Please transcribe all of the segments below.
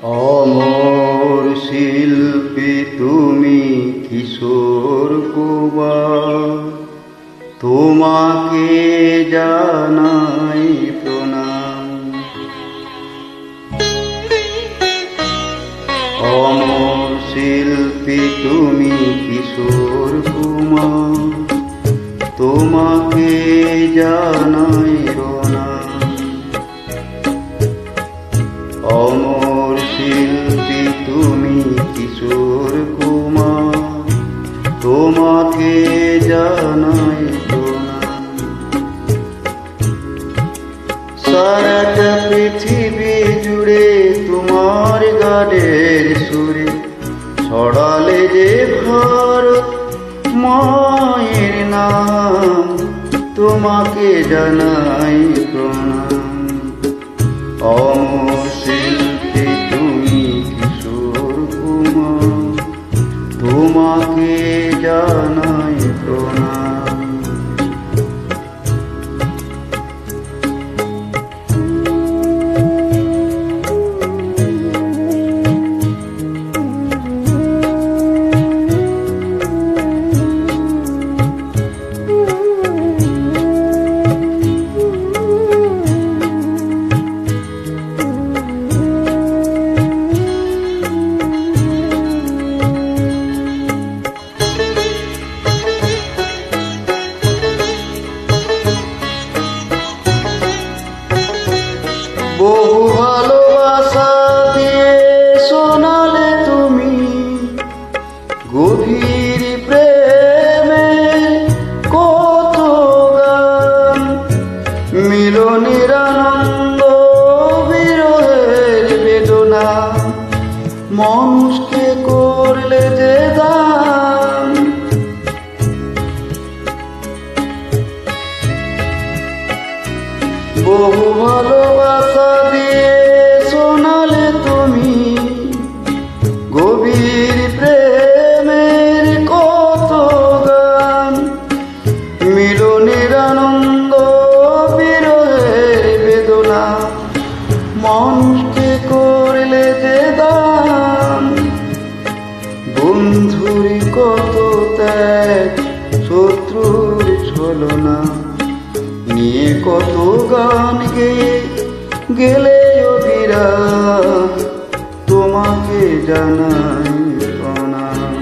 অমর শিল্পী তুমি কিশোর কুমার, তোমাকে জানাই প্রণাম। অমর শিল্পী তুমি কিশোর কুমার, তোমাকে জানাই প্রণাম। অমর শিল্পী তুমি কিশোর কুমার, তোমাকে জানাই প্রণাম। সারাটা পৃথিবী জুড়ে তোমার গানের সুরে ছড়ালে যে ভারত মায়ের নাম, তোমাকে জানাই প্রণাম। অমর শিল্পী তুমি কিশোর কুমার, তোমাকে জানাই প্রণাম। বহু ভালোবাসা দিয়ে শোনালে তুমি গভীর প্রেমের কত গান, মিলনের আনন্দ বিরহের বেদনা, মানুষকে করলে যে দান। বহু ভালোবাসা দিয়ে শোনালে তুমি গভীর প্রেমের কত গান, মিলনের আনন্দ বিরহের বেদনা, মানুষকে করলে যে দান। বন্ধুর কত ত্যাগ, শত্রুর ছলনা নিয়ে কত গান গেয়ে গেলে অবিরাম, তোমাকে জানাই প্রণাম।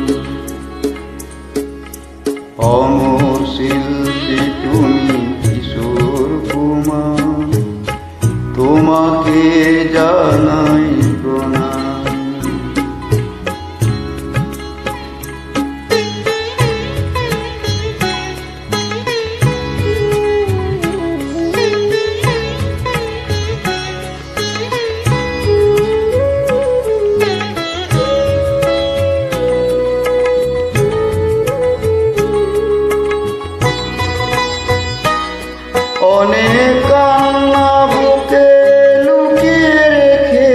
অমর শিল্পী তুমি কিশোর কুমার, তোমাকে জানাই প্রণাম। অনেক কান্না বুকে লুকিয়ে রেখে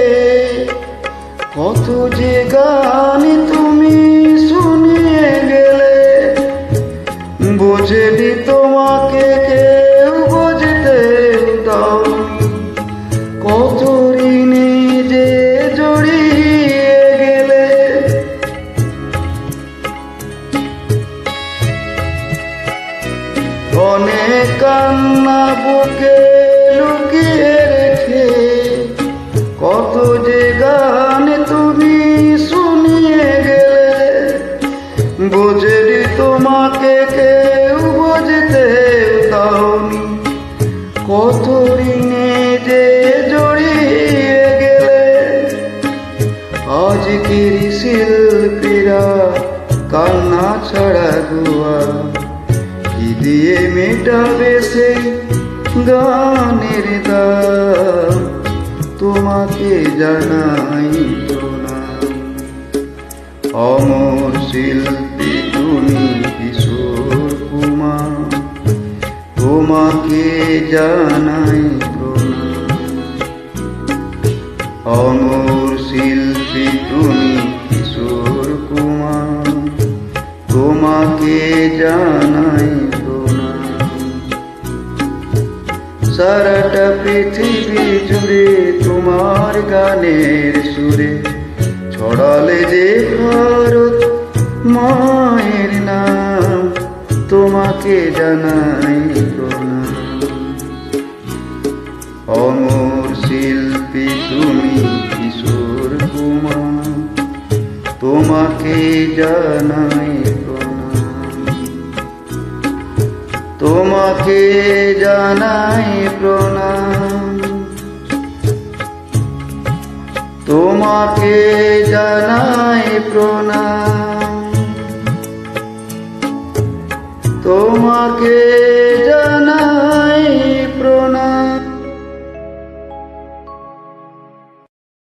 কত যে গান তুমি শুনিয়ে গেলে, বোঝেনি তোমাকে কেউ বুঝতে দাওনি, কত ঋণে যে জড়িয়ে গেলে। অনেক কান্না বুকে লুকিয়ে রেখে কত যে গান তুমি শুনিয়ে গেলে, বোঝেনি তোমাকে কেউ বুঝতে দাওনি, কত ঋণে যে জড়িয়ে গেলে। আজকের শিল্পীরা কান্না ছাড়া গোয়া কি দিয়ে মেটাবে সেই গানের দাম, তোমাকে জানাই প্রণাম। অমর শিল্পী তুমি কিশোর কুমার, তোমাকে জানাই প্রণাম। অমর শিল্পী তুমি কিশোর কুমার, তোমাকে জানাই প্রণাম। সারাটা পৃথিবী জুড়ে তোমার গানের সুরে ছড়ালে যে ভারত মায়ের নাম, তোমাকে জানাই প্রণাম। অমর শিল্পী তুমি কিশোর কুমার, তোমাকে জানাই প্রণাম। তোমাকে জানাই প্রণাম। তোমাকে জানাই প্রণাম। তোমাকে জানাই